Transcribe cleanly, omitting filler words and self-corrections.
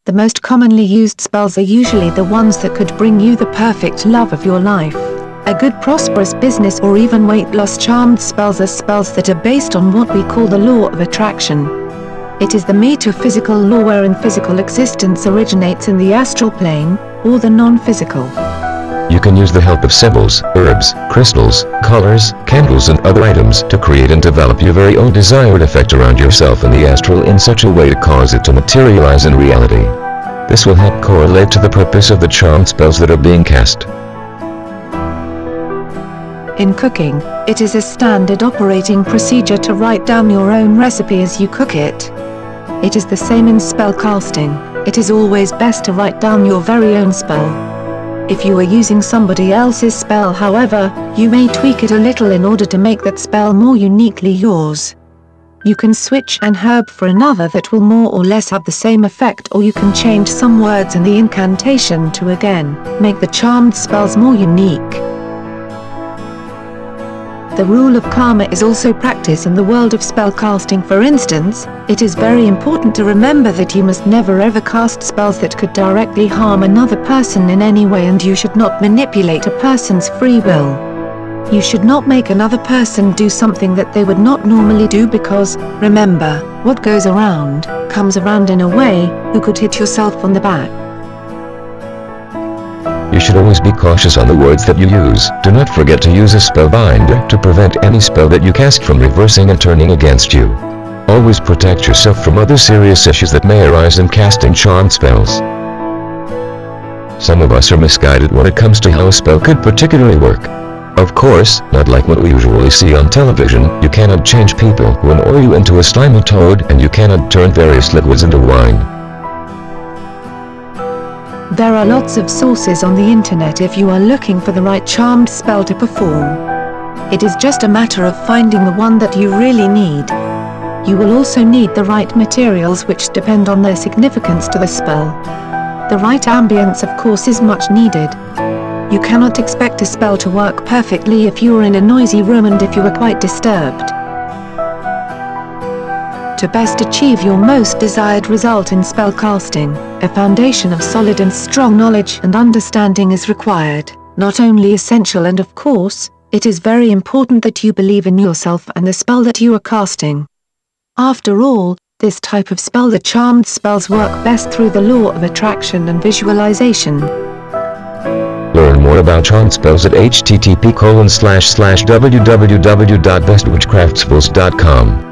The most commonly used spells are usually the ones that could bring you the perfect love of your life, a good prosperous business, or even weight loss. Charmed spells are spells that are based on what we call the law of attraction. It is the metaphysical law wherein physical existence originates in the astral plane, or the non-physical. You can use the help of symbols, herbs, crystals, colors, candles and other items to create and develop your very own desired effect around yourself in the astral in such a way to cause it to materialize in reality. This will help correlate to the purpose of the charmed spells that are being cast. In cooking, it is a standard operating procedure to write down your own recipe as you cook it. It is the same in spell casting. It is always best to write down your very own spell. If you are using somebody else's spell, however, you may tweak it a little in order to make that spell more uniquely yours. You can switch an herb for another that will more or less have the same effect, or you can change some words in the incantation to again make the charmed spells more unique. The rule of karma is also practiced in the world of spellcasting. For instance, it is very important to remember that you must never ever cast spells that could directly harm another person in any way, and you should not manipulate a person's free will. You should not make another person do something that they would not normally do, because, remember, what goes around, comes around in a way. You could hit yourself on the back. You should always be cautious on the words that you use. Do not forget to use a spellbinder to prevent any spell that you cast from reversing and turning against you. Always protect yourself from other serious issues that may arise in casting charmed spells. Some of us are misguided when it comes to how a spell could particularly work. Of course, not like what we usually see on television. You cannot change people who annoy you into a slimy toad, and you cannot turn various liquids into wine. There are lots of sources on the internet if you are looking for the right charmed spell to perform. It is just a matter of finding the one that you really need. You will also need the right materials, which depend on their significance to the spell. The right ambience, of course, is much needed. You cannot expect a spell to work perfectly if you are in a noisy room and if you are quite disturbed. To best achieve your most desired result in spellcasting, a foundation of solid and strong knowledge and understanding is required, not only essential, and of course, it is very important that you believe in yourself and the spell that you are casting. After all, this type of spell, the charmed spells, work best through the law of attraction and visualization. Learn more about charmed spells at http://www.bestwitchcraftspells.com.